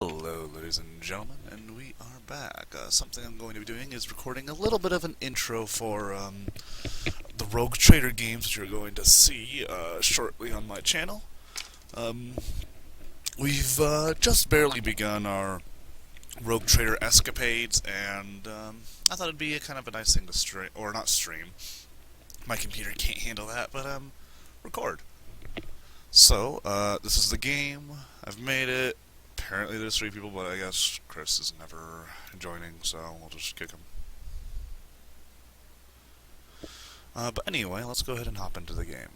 Hello, ladies and gentlemen, and we are back. Something I'm going to be doing is recording a little bit of an intro for the Rogue Trader games that you're going to see shortly on my channel. Um, we've just barely begun our Rogue Trader escapades, and I thought it'd be a kind of a nice thing to stream, or not stream. My computer can't handle that, but record. So, this is the game. I've made it. Apparently there's 3 people, but I guess Chris is never joining, so we'll just kick him. But anyway, let's go ahead and hop into the game.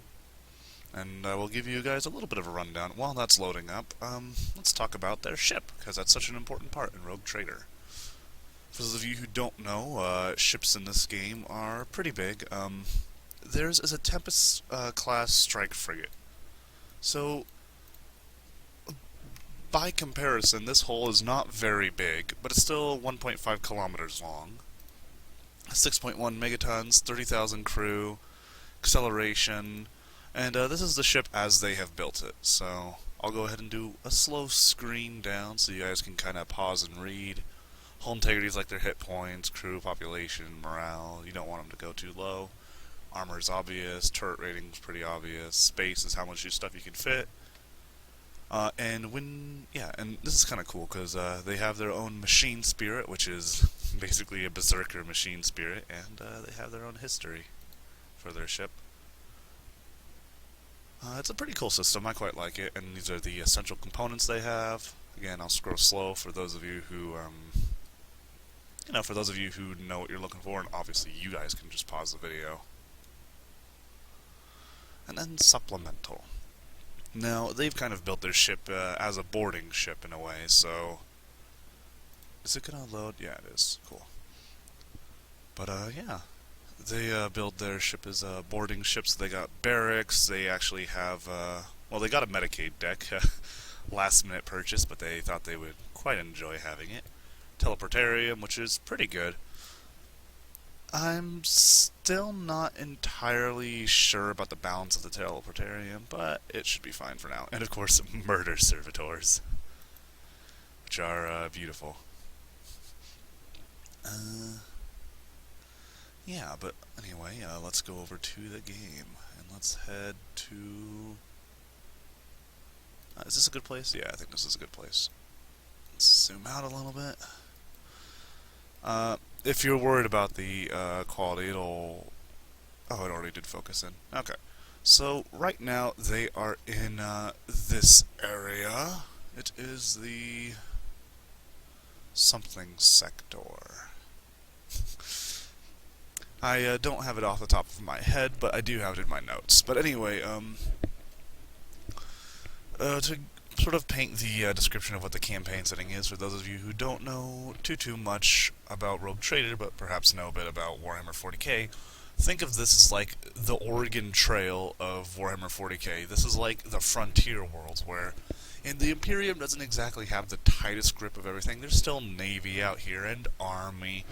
And I will give you guys a little bit of a rundown. While that's loading up, let's talk about their ship, because that's such an important part in Rogue Trader. For those of you who don't know, ships in this game are pretty big. Theirs is a Tempest class strike frigate. So, by comparison, this hull is not very big, but it's still 1.5 kilometers long. 6.1 megatons, 30,000 crew, acceleration, and this is the ship as they have built it. So I'll go ahead and do a slow screen down so you guys can kind of pause and read. Hull integrity is like their hit points, crew, population, morale. You don't want them to go too low. Armor is obvious, turret rating is pretty obvious, space is how much stuff you can fit. And this is kind of cool because they have their own machine spirit, which is basically a berserker machine spirit, and they have their own history for their ship. It's a pretty cool system. I quite like it, and these are the essential components they have. Again, I'll scroll slow for those of you who, know what you're looking for, and obviously you guys can just pause the video. And then supplemental. Now, they've kind of built their ship as a boarding ship in a way, so... Is it gonna load? Yeah, it is. Cool. But, yeah. They build their ship as a boarding ship, so they got barracks, they actually have, they got a Medicaid deck, last minute purchase, but they thought they would quite enjoy having it. Teleportarium, which is pretty good. I'm still not entirely sure about the balance of the teleportarium, but it should be fine for now. And of course, murder servitors, which are beautiful. Yeah, but anyway, let's go over to the game, and let's head to... is this a good place? Yeah, I think this is a good place. Let's zoom out a little bit. If you're worried about the quality, it'll... Oh, it already did focus in. Okay. So, right now, they are in this area. It is the... something sector. I don't have it off the top of my head, but I do have it in my notes. But anyway, to sort of paint the description of what the campaign setting is for those of you who don't know too much about Rogue Trader, but perhaps know a bit about Warhammer 40k, think of this as like the Oregon Trail of Warhammer 40k. This is like the frontier worlds where, and the Imperium doesn't exactly have the tightest grip of everything. There's still Navy out here and Army,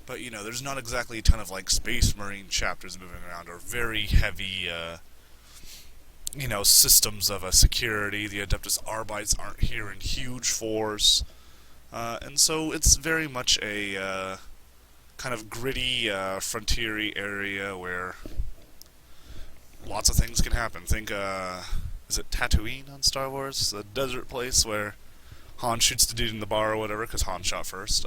but you know, there's not exactly a ton of like Space Marine chapters moving around or very heavy systems of security. The Adeptus Arbites aren't here in huge force. And so it's very much a kind of gritty, frontiery area where lots of things can happen. Think, is it Tatooine on Star Wars? The desert place where Han shoots the dude in the bar or whatever, because Han shot first.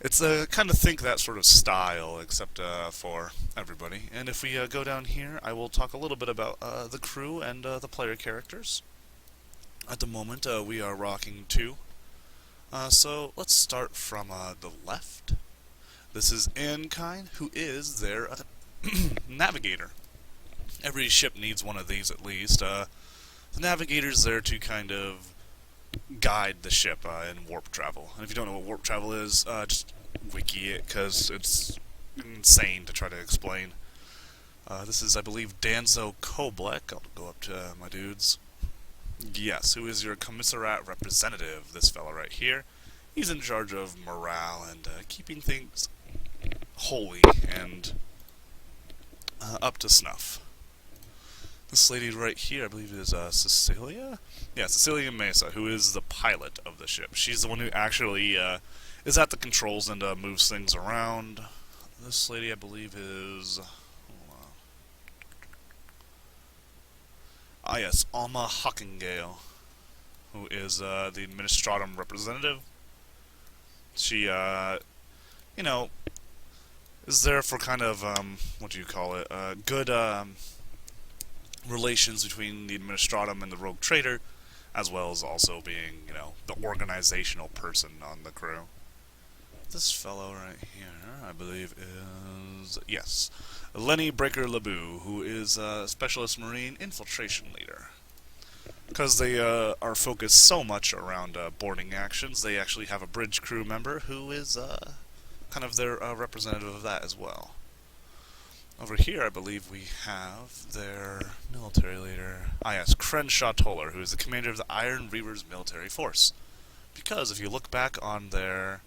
It's kind of think that sort of style, except for everybody. And if we go down here, I will talk a little bit about the crew and the player characters. At the moment, we are rocking 2. So let's start from the left. This is Ankine, who is their navigator. Every ship needs one of these at least. The navigator's there to kind of guide the ship in warp travel. And if you don't know what warp travel is, just wiki it, because it's insane to try to explain. This is, I believe, Danzo Koblek. I'll go up to my dudes. Yes, who is your commissariat representative, this fella right here. He's in charge of morale and keeping things holy and up to snuff. This lady right here, I believe, is Cecilia? Yeah, Cecilia Mesa, who is the pilot of the ship. She's the one who actually is at the controls and moves things around. This lady, I believe, is... Ah, yes, Alma Hockingale, who is the Administratum representative. She, you know, is there for kind of, what do you call it, good relations between the Administratum and the Rogue Trader, as well as also being, the organizational person on the crew. This fellow right here, I believe, is, yes, Lenny Breaker LeBou, who is a Specialist Marine Infiltration Leader. Because they are focused so much around boarding actions, they actually have a bridge crew member who is kind of their representative of that as well. Over here, I believe we have their military leader. Ah, yes, Crenshaw Toller, who is the commander of the Iron Reavers military force. Because if you look back on their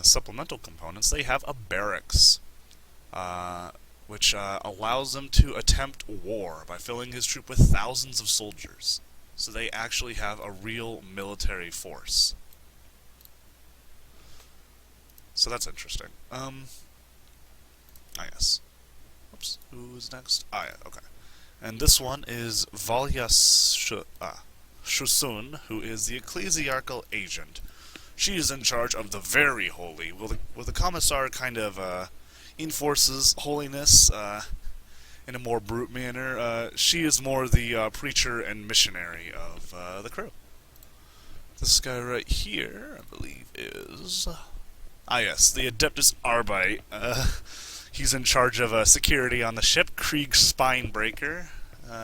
supplemental components, they have a barracks, which allows them to attempt war by filling his troop with thousands of soldiers. So they actually have a real military force. So that's interesting. Ah, yes. Oops, who's next? Ah, yeah, okay. And this one is Valya Shusun, who is the ecclesiarchal agent. She is in charge of the very holy. Will the commissar kind of enforces holiness in a more brute manner? She is more the preacher and missionary of the crew. This guy right here, I believe, is... Ah, yes, the Adeptus Arbite. He's in charge of security on the ship. Krieg Spinebreaker.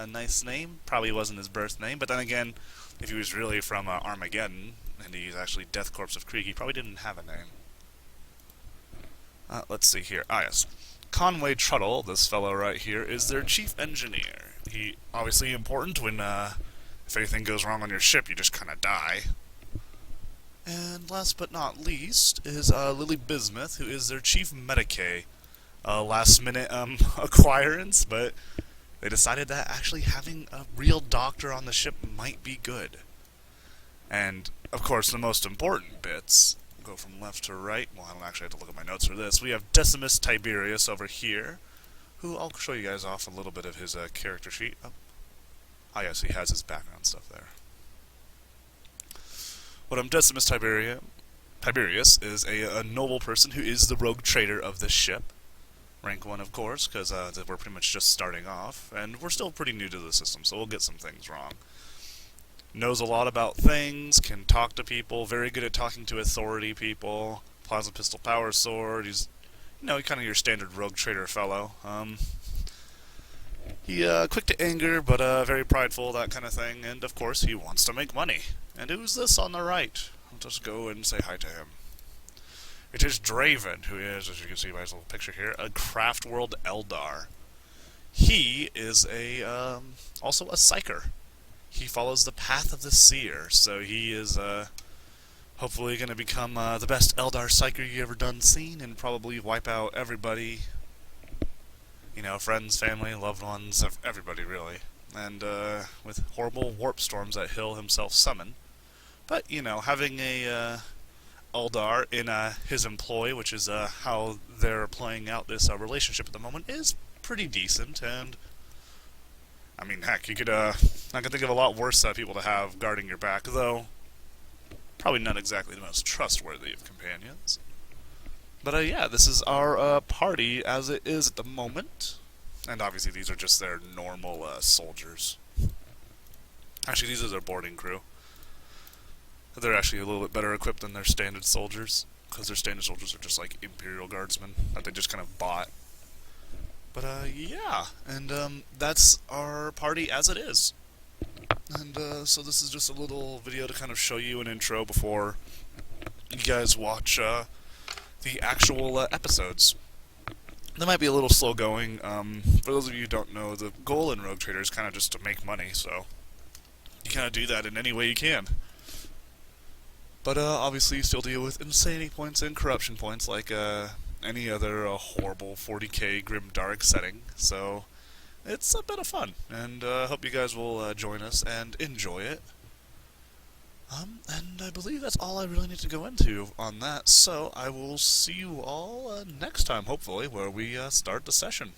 Nice name. Probably wasn't his birth name, but then again, if he was really from Armageddon, and he's actually Death Corpse of Krieg, he probably didn't have a name. Let's see here. Ah, yes. Conway Truttle, this fellow right here, is their chief engineer. He obviously important when if anything goes wrong on your ship, you just kind of die. And last but not least is Lily Bismuth, who is their chief medicae. Last minute acquirance, but they decided that actually having a real doctor on the ship might be good. And of course, the most important bits go from left to right. Well, I don't actually have to look at my notes for this. We have Decimus Tiberius over here, who I'll show you guys off a little bit of his character sheet. Oh, yes, he has his background stuff there. But Decimus Tiberius is a noble person who is the rogue trader of this ship. Rank 1, of course, because we're pretty much just starting off, and we're still pretty new to the system, so we'll get some things wrong. Knows a lot about things, can talk to people, very good at talking to authority people, plasma pistol power sword, he's, kind of your standard rogue trader fellow. He, quick to anger, but very prideful, that kind of thing, and of course he wants to make money. And who's this on the right? I'll just go and say hi to him. It is Draven, who is, as you can see by his little picture here, a Craft World Eldar. He is also a Psyker. He follows the path of the Seer, so he is hopefully going to become the best Eldar Psyker you ever done seen, and probably wipe out everybody, friends, family, loved ones, everybody really. And with horrible warp storms that he'll himself summon. But, having a Eldar in his employ, which is how they're playing out this relationship at the moment, is pretty decent, and I mean, heck, you could, I can think of a lot worse people to have guarding your back, though probably not exactly the most trustworthy of companions. But yeah, this is our party as it is at the moment, and obviously these are just their normal soldiers. Actually, these are their boarding crew. They're actually a little bit better equipped than their standard soldiers, because their standard soldiers are just like Imperial Guardsmen that they just kind of bought. But yeah, and that's our party as it is. And so this is just a little video to kind of show you an intro before you guys watch the actual episodes. They might be a little slow going. For those of you who don't know, the goal in Rogue Trader is kind of just to make money, so you kind of do that in any way you can. But obviously you still deal with insanity points and corruption points like any other horrible 40k grim dark setting. So it's a bit of fun, and I hope you guys will join us and enjoy it. And I believe that's all I really need to go into on that, so I will see you all next time, hopefully, where we start the session.